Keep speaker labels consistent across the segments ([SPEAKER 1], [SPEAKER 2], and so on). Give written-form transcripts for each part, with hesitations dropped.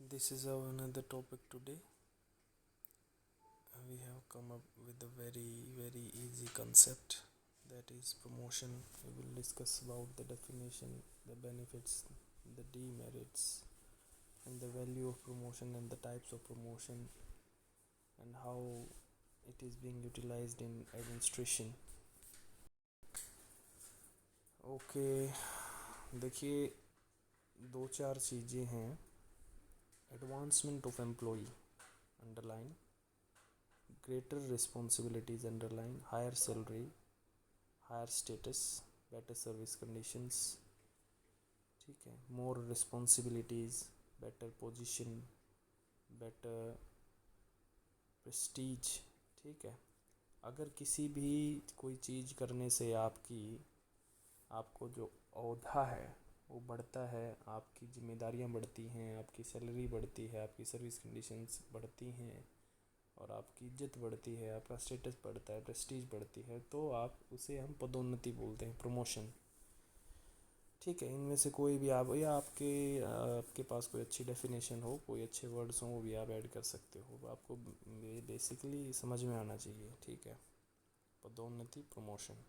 [SPEAKER 1] This is our another topic today. We have come up with a very easy concept, that is promotion. We will discuss about the definition, the benefits, the demerits, and the value of promotion and the types of promotion and how it is being utilized in administration. Okay, देखिए दो चार चीज़ें हैं. Advancement of employee underline, greater responsibilities underline, higher salary, higher status, better service conditions. ठीक है, more responsibilities, better position, better prestige. ठीक है, अगर किसी भी कोई चीज़ करने से आपको जो औहदा है वो बढ़ता है, आपकी जिम्मेदारियां बढ़ती हैं, आपकी सैलरी बढ़ती है, आपकी सर्विस कंडीशंस बढ़ती हैं और आपकी इज्जत बढ़ती है, आपका स्टेटस बढ़ता है, प्रेस्टीज बढ़ती है, तो आप उसे हम पदोन्नति बोलते हैं, प्रमोशन. ठीक है, इनमें से कोई भी आप या आपके पास कोई अच्छी डेफिनेशन हो, कोई अच्छे वर्ड्स हों, वो भी आप ऐड कर सकते हो. आपको बेसिकली समझ में आना चाहिए. ठीक है, पदोन्नति, प्रमोशन.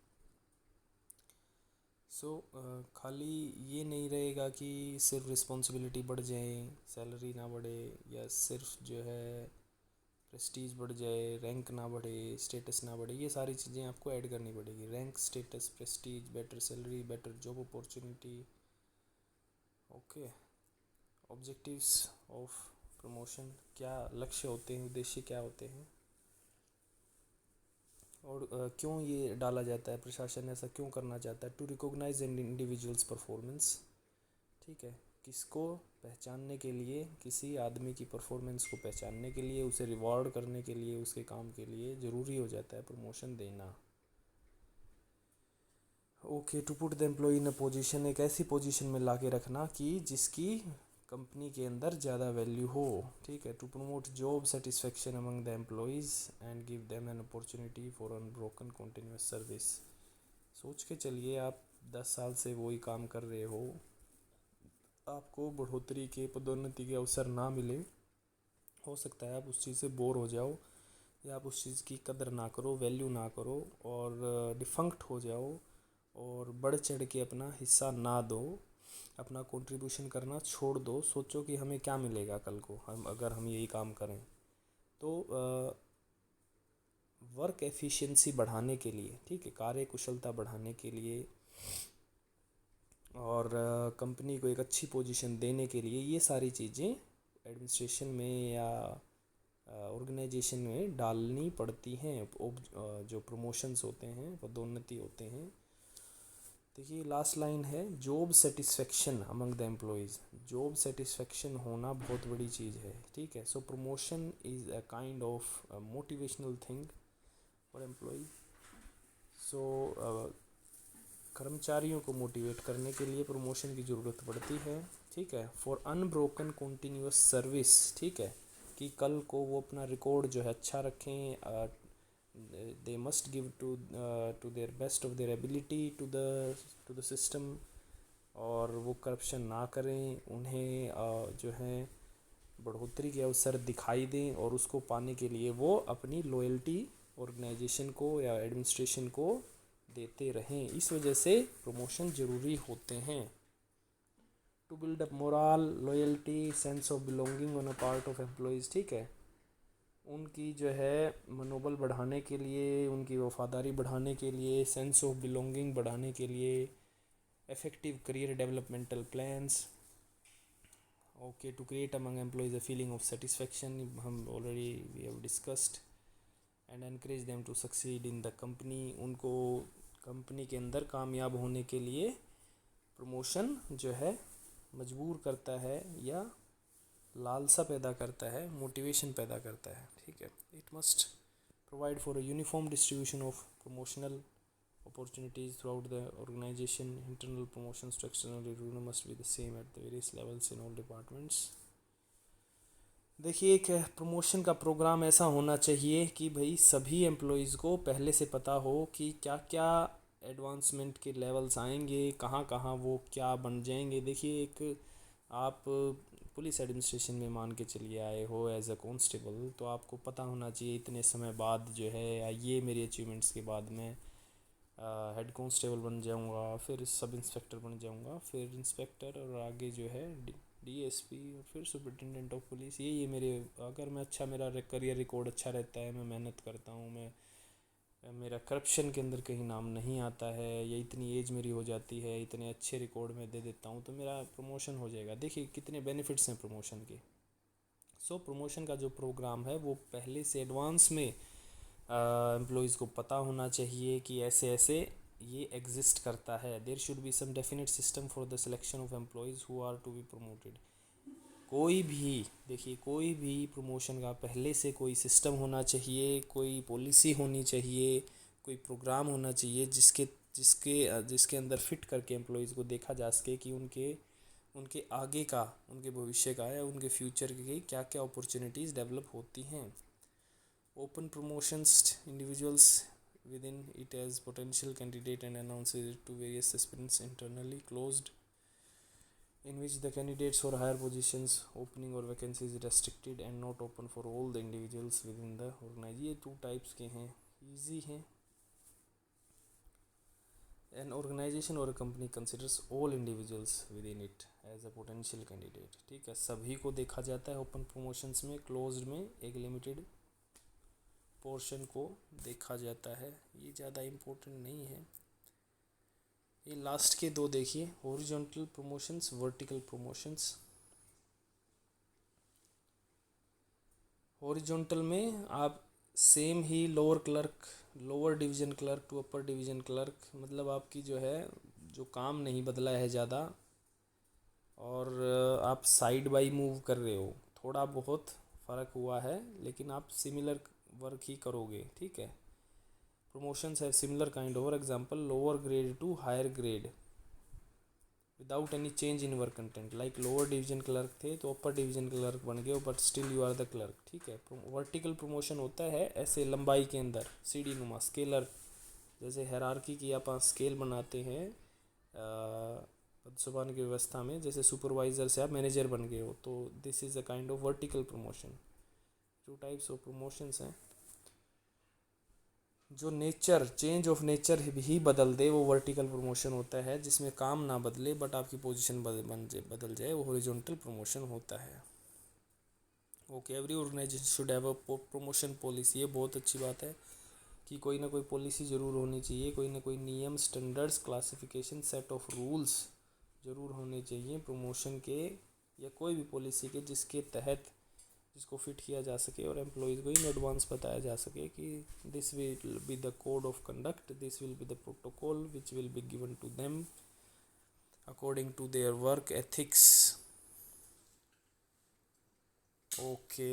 [SPEAKER 1] खाली ये नहीं रहेगा कि सिर्फ रिस्पॉन्सिबिलिटी बढ़ जाए, सैलरी ना बढ़े, या सिर्फ जो है प्रेस्टीज बढ़ जाए, रैंक ना बढ़े, स्टेटस ना बढ़े. ये सारी चीज़ें आपको ऐड करनी पड़ेगी. Rank, status, Prestige, better salary, better job opportunity. Okay, objectives of promotion, क्या लक्ष्य होते हैं, उद्देश्य क्या होते हैं, और क्यों ये डाला जाता है, प्रशासन ऐसा क्यों करना चाहता है. To recognise an individual's performance. ठीक है, किसको पहचानने के लिए, किसी आदमी की परफॉर्मेंस को पहचानने के लिए, उसे रिवॉर्ड करने के लिए, उसके काम के लिए ज़रूरी हो जाता है प्रमोशन देना. Okay, to put the employee in a position, एक ऐसी पोजीशन में ला के रखना कि जिसकी कंपनी के अंदर ज़्यादा वैल्यू हो. ठीक है, to promote job satisfaction among the employees and give them an opportunity for unbroken continuous service. सोच के चलिए, आप 10 साल से वही काम कर रहे हो, आपको बढ़ोतरी के, पदोन्नति के अवसर ना मिले. हो सकता है आप उस चीज़ से बोर हो जाओ, या आप उस चीज़ की कदर ना करो, वैल्यू ना करो, और डिफंक्ट हो जाओ, और बढ़ चढ़ के अपना हिस्सा ना दो, अपना कंट्रीब्यूशन करना छोड़ दो. सोचो कि हमें क्या मिलेगा कल को, अगर हम यही काम करें. तो वर्क एफिशिएंसी बढ़ाने के लिए, ठीक है, कार्य कुशलता बढ़ाने के लिए, और कंपनी को एक अच्छी पोजीशन देने के लिए, ये सारी चीज़ें एडमिनिस्ट्रेशन में या ऑर्गेनाइजेशन में डालनी पड़ती हैं. जो प्रमोशंस होते हैं, पदोन्नति होते हैं. देखिए लास्ट लाइन है, job satisfaction among the employees. Job satisfaction होना बहुत बड़ी चीज़ है. ठीक है, so promotion is a kind of motivational thing for employee. सो कर्मचारियों को मोटिवेट करने के लिए प्रमोशन की ज़रूरत पड़ती है. ठीक है, फॉर अनब्रोकन कंटिन्यूस सर्विस. ठीक है, कि कल को वो अपना रिकॉर्ड जो है अच्छा रखें. They must give to their best of their ability to the system, और वो करप्शन ना करें. उन्हें जो है बढ़ोतरी के अवसर दिखाई दें, और उसको पाने के लिए वो अपनी लॉयल्टी ऑर्गेनाइजेशन को या एडमिनिस्ट्रेशन को देते रहें. इस वजह से प्रमोशन ज़रूरी होते हैं. To build up morale, loyalty, sense of belonging on a part of employees. ठीक है, उनकी जो है मनोबल बढ़ाने के लिए, उनकी वफादारी बढ़ाने के लिए, सेंस ऑफ बिलोंगिंग बढ़ाने के लिए, effective career developmental plans. Okay, to create among employees a feeling of satisfaction, हम already we have discussed. And encourage them to succeed in the company, उनको कंपनी के अंदर कामयाब होने के लिए प्रमोशन जो है मजबूर करता है, या लालसा पैदा करता है, मोटिवेशन पैदा करता है. ठीक है, it must provide for a uniform distribution of promotional opportunities throughout the organization. Internal promotion structure and review must be the same at the various levels in all departments. देखिए, एक प्रमोशन का programme ऐसा होना चाहिए कि भाई सभी employees को पहले से पता हो कि क्या क्या एडवांसमेंट के लेवल्स आएंगे, कहाँ कहाँ वो क्या बन जाएंगे. देखिए, एक आप पुलिस एडमिनिस्ट्रेशन में मान के चलिए आए हो एज अ कांस्टेबल, तो आपको पता होना चाहिए इतने समय बाद जो है, ये मेरी अचीवमेंट्स के बाद मैं हेड कांस्टेबल बन जाऊंगा, फिर सब इंस्पेक्टर बन जाऊंगा, फिर इंस्पेक्टर, और आगे जो है डीएसपी, और फिर सुपरिटेंडेंट ऑफ पुलिस। ये मेरे, अगर मैं अच्छा, मेरा करियर रिकॉर्ड अच्छा रहता है, मैं मेहनत करता हूँ, मैं मेरा करप्शन के अंदर कहीं नाम नहीं आता है, या इतनी एज मेरी हो जाती है, इतने अच्छे रिकॉर्ड में दे देता हूँ, तो मेरा प्रमोशन हो जाएगा। देखिए कितने बेनिफिट्स हैं प्रमोशन के। सो प्रमोशन का जो प्रोग्राम है वो पहले से एडवांस में एम्प्लॉयज़ को पता होना चाहिए कि ऐसे ऐसे ये एग्जिस्ट करता है। There should be some definite system for the selection of employees who are to be promoted. कोई भी, देखिए कोई भी प्रमोशन का पहले से कोई सिस्टम होना चाहिए, कोई पॉलिसी होनी चाहिए, कोई प्रोग्राम होना चाहिए जिसके जिसके जिसके अंदर फिट करके एम्प्लॉयज़ को देखा जा सके कि उनके उनके आगे का, उनके भविष्य का या उनके फ्यूचर की क्या क्या अपॉर्चुनिटीज़ डेवलप होती हैं। Open promotions individuals within it as potential candidate and announces it to various aspirants internally. Closed, in which the candidates for higher positions opening or vacancies restricted and not open for all the individuals within the organization। ये 2 types के हैं, easy हैं। An organization or a company considers all individuals within it as a potential candidate। ठीक है, सभी को देखा जाता है ओपन प्रमोशंस में। क्लोज्ड में एक लिमिटेड पोर्शन को देखा जाता है। ये ज़्यादा इम्पोर्टेंट नहीं है। ये लास्ट के 2 देखिए, horizontal promotions, vertical promotions. Horizontal में आप सेम ही lower clerk, lower division clerk to upper division clerk, मतलब आपकी जो है, जो काम नहीं बदला है ज़्यादा, और आप साइड बाई मूव कर रहे हो, थोड़ा बहुत फ़र्क हुआ है लेकिन आप सिमिलर वर्क ही करोगे। ठीक है, promotions have similar kind of, for example lower grade to higher grade without any change in work content, like lower division clerk थे तो upper division clerk बन गए, but still you are the clerk। ठीक है, vertical promotion होता है ऐसे लंबाई के अंदर, सीढ़ी नुमा, स्केलर, जैसे हायरार्की की आप स्केल बनाते हैं पदसुबान की व्यवस्था में, जैसे सुपरवाइज़र से आप मैनेजर बन गए हो, तो this is a kind of vertical promotion. 2 types of promotions हैं। जो नेचर, चेंज ऑफ नेचर ही बदल दे वो वर्टिकल प्रमोशन होता है, जिसमें काम ना बदले बट आपकी पोजीशन बदल जाए, वो हॉरिजॉन्टल प्रमोशन होता है। Okay, every organisation should have a promotion policy. ये बहुत अच्छी बात है कि कोई ना कोई पॉलिसी ज़रूर होनी चाहिए, कोई ना कोई नियम, standards, classification, set of rules ज़रूर होने चाहिए प्रमोशन के, या कोई भी पॉलिसी के, जिसके तहत जिसको फिट किया जा सके और एम्प्लॉयज़ को इन एडवांस बताया जा सके कि this will be the code of conduct, this will be the protocol which will be given to them according to their work ethics. Okay,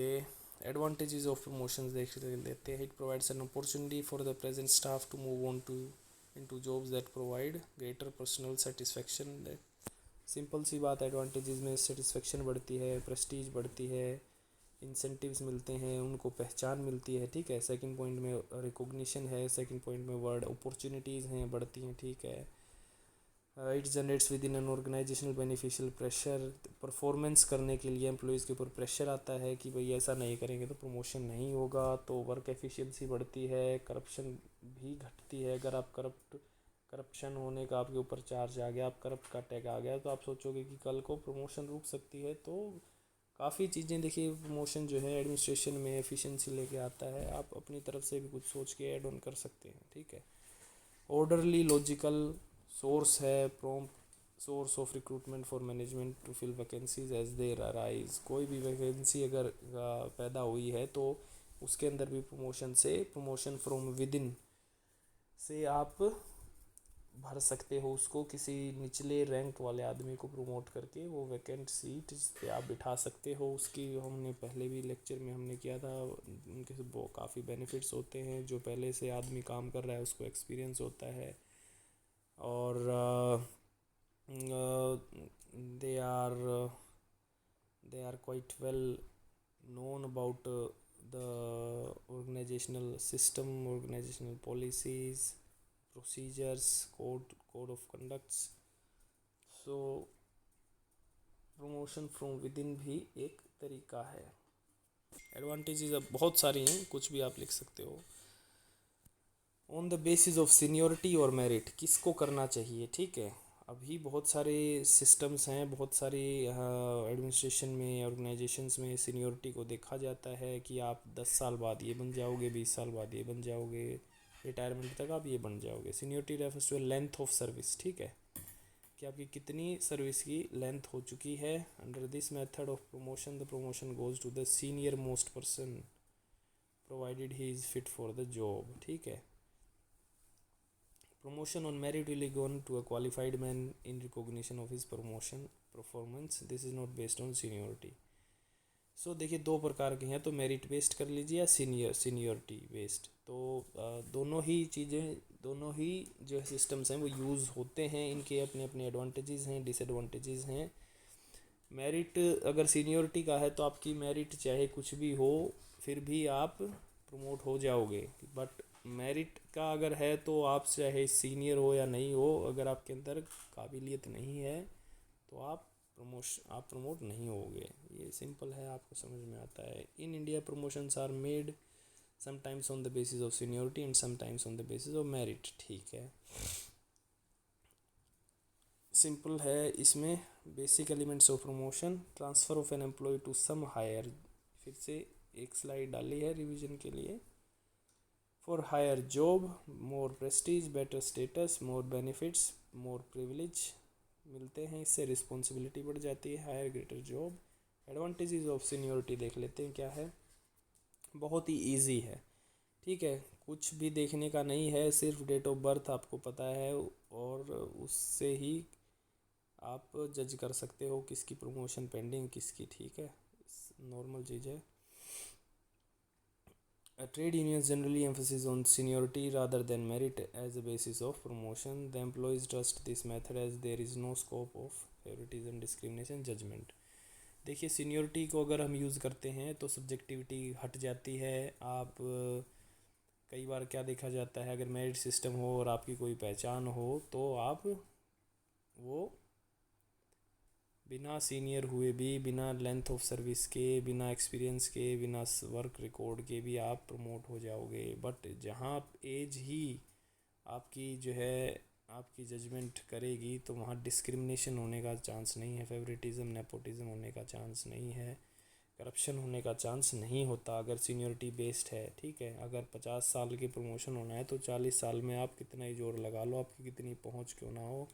[SPEAKER 1] advantages of promotions देख लेते हैं। It provides an opportunity for the present staff to move on to into jobs that provide greater personal satisfaction. Simple सी बात, advantages में satisfaction बढ़ती है, Prestige बढ़ती है, इंसेंटिव्स मिलते हैं, उनको पहचान मिलती है। ठीक है, सेकंड पॉइंट में रिकॉग्निशन है, सेकंड पॉइंट में वर्ड अपॉर्चुनिटीज़ हैं, बढ़ती हैं। ठीक है, it generates within an organisational beneficial pressure. Performance करने के लिए एम्प्लॉयज़ के ऊपर प्रेशर आता है कि भाई ऐसा नहीं करेंगे तो प्रमोशन नहीं होगा, तो वर्क एफिशिएंसी बढ़ती है, करप्शन भी घटती है। अगर आप करप्शन होने का आपके ऊपर चार्ज आ गया, आप करप्ट का टैग आ गया, तो आप सोचोगे कि कल को प्रमोशन रुक सकती है। तो काफ़ी चीज़ें, देखिए प्रमोशन जो है एडमिनिस्ट्रेशन में एफिशिएंसी लेके आता है, आप अपनी तरफ से भी कुछ सोच के ऐड ऑन कर सकते हैं। ठीक है, ऑर्डरली लॉजिकल सोर्स है, prompt source of recruitment for management to fill vacancies as there arise. कोई भी वैकेंसी अगर पैदा हुई है तो उसके अंदर भी प्रमोशन फ्रॉम विद इन से आप भर सकते हो उसको, किसी निचले रैंक वाले आदमी को प्रमोट करके वो वैकेंट सीट जिस पे आप बिठा सकते हो। उसकी हमने पहले भी लेक्चर में हमने किया था, उनके वो काफ़ी बेनिफिट्स होते हैं। जो पहले से आदमी काम कर रहा है उसको एक्सपीरियंस होता है, और they are they are quite well known about the organizational system, organizational policies, procedures, code of conducts. So promotion from with in भी एक तरीका है। एडवांटेजेस अब बहुत सारी हैं, कुछ भी आप लिख सकते हो। On the basis of seniority और मेरिट, किसको करना चाहिए, ठीक है। अभी बहुत सारे सिस्टम्स हैं, बहुत सारी एडमिनिस्ट्रेशन में, ऑर्गेनाइजेशंस में सीनियोरिटी को देखा जाता है कि आप 10 साल बाद ये बन जाओगे, 20 साल बाद ये बन जाओगे, रिटायरमेंट तक आप ये बन जाओगे। Seniority refers to length of service, ठीक है, कि आपकी कितनी सर्विस की लेंथ हो चुकी है। Under this method of promotion the promotion goes to the senior most person provided he is fit for the job, ठीक है। Promotion on merit will be given to a qualified man in recognition of his promotion performance. This is not based on seniority. So देखिए दो प्रकार के हैं, तो merit based कर लीजिए या सीनियरिटी बेस्ड। तो दोनों ही चीज़ें, दोनों ही जो सिस्टम्स हैं वो यूज़ होते हैं, इनके अपने अपने एडवांटेजेस हैं, डिसएडवांटेजेस हैं। मेरिट अगर सीनियरिटी का है तो आपकी मेरिट चाहे कुछ भी हो फिर भी आप प्रमोट हो जाओगे, बट मेरिट का अगर है तो आप चाहे सीनियर हो या नहीं हो, अगर आपके अंदर काबिलियत नहीं है तो आप प्रमोट नहीं होगे। ये सिंपल है, आपको समझ में आता है। In India promotions are made sometimes on the basis of seniority and sometimes on the basis of merit, ठीक है। सिंपल है इसमें। Basic elements of promotion, transfer of an employee to some higher, फिर से एक स्लाइड डाली है revision के लिए। For higher job, more prestige, better status, more benefits, more privilege मिलते हैं, इससे रिस्पॉन्सिबिलिटी बढ़ जाती है। Higher greater job. Advantages of seniority देख लेते हैं क्या है। बहुत ही इजी है, ठीक है, कुछ भी देखने का नहीं है, सिर्फ डेट ऑफ बर्थ आपको पता है और उससे ही आप जज कर सकते हो किसकी प्रमोशन पेंडिंग, किसकी, ठीक है, नॉर्मल चीज़ है। Trade unions generally emphasize on seniority rather than merit as a basis of promotion. The employees trust this method as there is no scope of favoritism, discrimination, judgment. देखिए seniority को अगर हम use करते हैं तो subjectivity हट जाती है। आप कई बार क्या देखा जाता है, अगर मेरिट सिस्टम हो और आपकी कोई पहचान हो तो आप वो बिना सीनियर हुए भी, बिना लेंथ ऑफ सर्विस के, बिना एक्सपीरियंस के, बिना वर्क रिकॉर्ड के भी आप प्रमोट हो जाओगे। बट जहाँ एज ही आपकी जो है आपकी जजमेंट करेगी तो वहाँ डिस्क्रिमिनेशन होने का चांस नहीं है, फेवरेटिज्म, नेपोटिज्म होने का चांस नहीं है, करप्शन होने का चांस नहीं होता अगर सीनियरिटी बेस्ड है, ठीक है। अगर 50 साल की प्रमोशन होना है तो 40 साल में आप कितना ही जोर लगा लो, आपकी कितनी पहुँच क्यों ना हो,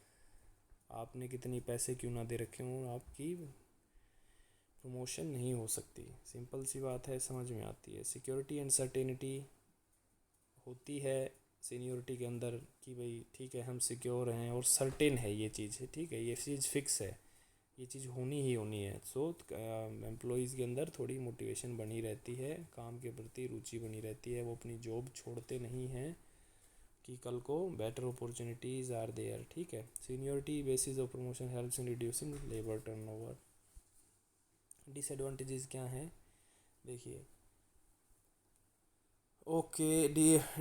[SPEAKER 1] आपने कितनी पैसे क्यों ना दे रखे हों, आपकी प्रमोशन नहीं हो सकती। सिंपल सी बात है, समझ में आती है। सिक्योरिटी एंड सर्टेनिटी होती है सीनियरिटी के अंदर कि भाई ठीक है हम सिक्योर हैं और सर्टेन है ये चीज़ है, ठीक है, ये चीज़ फिक्स है, ये चीज़ होनी ही होनी है। सो एम्प्लॉयज़ के अंदर थोड़ी मोटिवेशन बनी रहती है, काम के प्रति रुचि बनी रहती है, वो अपनी जॉब छोड़ते नहीं हैं कि कल को बेटर अपॉर्चुनिटीज़ आर देयर, ठीक है। Seniority basis of promotion helps in reducing labour turnover. Disadvantages क्या हैं देखिए। Okay,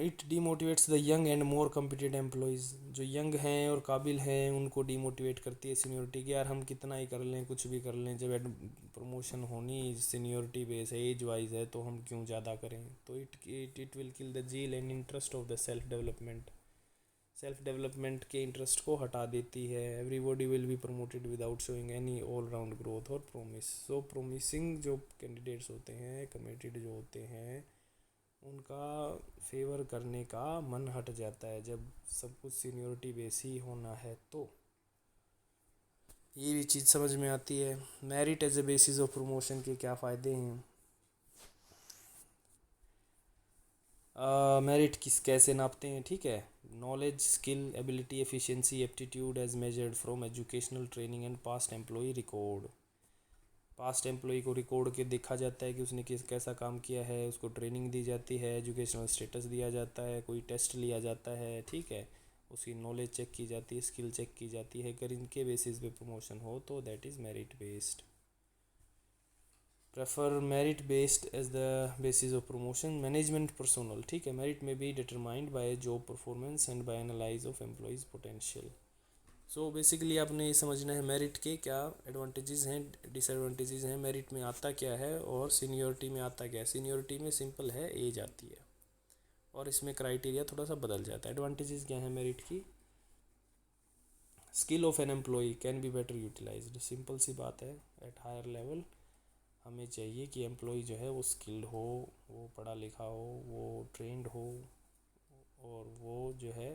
[SPEAKER 1] it demotivates the young and more competent employees. जो यंग हैं और काबिल हैं उनको डीमोटिवेट करती है सीनियरिटी कि यार हम कितना ही कर लें, कुछ भी कर लें, जब प्रमोशन होनी सीनियरिटी बेस है, एज वाइज है, तो हम क्यों ज़्यादा करें। तो it will kill the zeal and interest of the self development. Self development के इंटरेस्ट को हटा देती है। Everybody will be promoted without showing any all round growth और प्रोमिस। सो प्रोमिसिंग जो कैंडिडेट्स होते हैं, कमिटेड जो होते हैं, उनका फेवर करने का मन हट जाता है जब सब कुछ सीनियरिटी बेस ही होना है। तो ये भी चीज़ समझ में आती है। Merit as a basis of promotion के क्या फ़ायदे हैं। मेरिट किस कैसे नापते हैं, ठीक है। Knowledge, skill, ability, efficiency, aptitude as measured from educational training and past employ record. Past employ को रिकॉर्ड के देखा जाता है कि उसने कैसा काम किया है, उसको ट्रेनिंग दी जाती है, एजुकेशनल स्टेटस दिया जाता है, कोई टेस्ट लिया जाता है, ठीक है, उसकी नॉलेज चेक की जाती है, स्किल चेक की जाती है। अगर इनके बेसिस पे प्रमोशन हो तो that is merit based. Prefer merit based as the basis of promotion. Management personal, ठीक है, मेरिट में be determined by job performance and by analyse of employees potential. So basically आपने ये समझना है मेरिट के क्या एडवांटेजेस हैं, डिसएडवांटेजेस हैं, मेरिट में आता क्या है और सीनियोरिटी में आता क्या है। सीनियोरिटी में सिंपल है, एज आती है, और इसमें क्राइटेरिया थोड़ा सा बदल जाता है। एडवांटेजेस क्या है मेरिट की? Skill of an employee can be better utilised, simple सी बात है। एट हायर लेवल हमें चाहिए कि एम्प्लॉय जो है वो स्किल्ड हो, वो पढ़ा लिखा हो, वो ट्रेंड हो, और वो जो है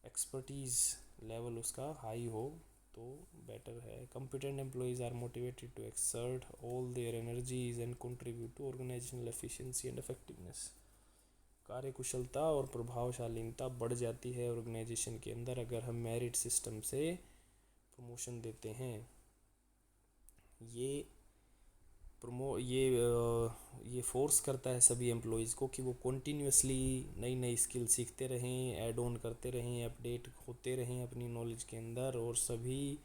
[SPEAKER 1] एक्सपर्टीज़ लेवल उसका हाई हो तो बेटर है। competent employees are motivated to exert all their energies and contribute to organizational efficiency and effectiveness। कार्यकुशलता और प्रभावशालीता बढ़ जाती है ऑर्गेनाइजेशन के अंदर अगर हम मेरिट सिस्टम से प्रमोशन देते हैं। ये ये फोर्स करता है सभी एम्प्लॉयज़ को कि वो कॉन्टीन्यूसली नई नई स्किल सीखते रहें, ऐड ऑन करते रहें, अपडेट होते रहें अपनी नॉलेज के अंदर, और सभी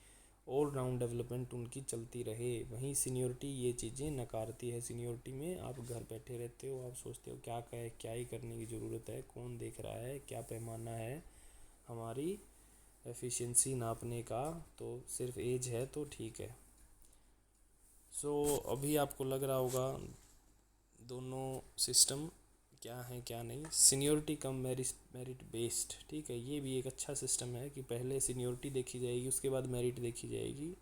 [SPEAKER 1] ऑल राउंड डेवलपमेंट उनकी चलती रहे। वहीं सीनियोरिटी ये चीज़ें नकारती है। सीनियोरिटी में आप घर बैठे रहते हो, आप सोचते हो क्या ही करने की ज़रूरत है, कौन देख रहा है, क्या पैमाना है हमारी एफिशिएंसी नापने का, तो सिर्फ एज है तो ठीक है। सो अभी आपको लग रहा होगा दोनों सिस्टम क्या है क्या नहीं। सीनियोरिटी कम मेरिट बेस्ड, ठीक है, ये भी एक अच्छा सिस्टम है कि पहले सीनियोरिटी देखी जाएगी, उसके बाद मेरिट देखी जाएगी,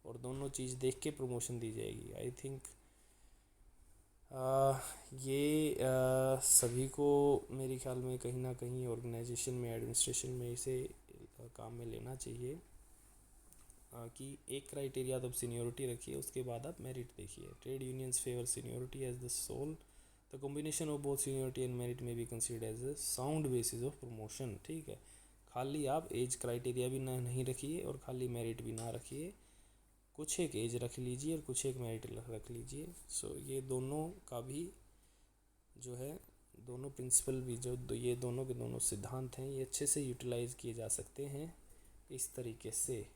[SPEAKER 1] और दोनों चीज़ देख के प्रमोशन दी जाएगी। आई थिंक ये सभी को मेरे ख्याल में कहीं ना कहीं ऑर्गेनाइजेशन में, एडमिनिस्ट्रेशन में इसे काम में लेना चाहिए कि एक क्राइटेरिया तो सीनियोरिटी रखिए, उसके बाद आप मेरिट देखिए। Trade unions favour seniority as the sole, the combination of both seniority and merit में be considered as a sound basis of promotion, ठीक है। खाली आप एज क्राइटेरिया भी ना नहीं रखिए और खाली मेरिट भी ना रखिए, कुछ एक एज रख लीजिए और कुछ एक मेरिट रख लीजिए। सो ये दोनों का भी जो है, दोनों प्रिंसिपल भी जो ये दोनों के दोनों सिद्धांत हैं, ये अच्छे से यूटिलाइज़ किए जा सकते हैं इस तरीके से।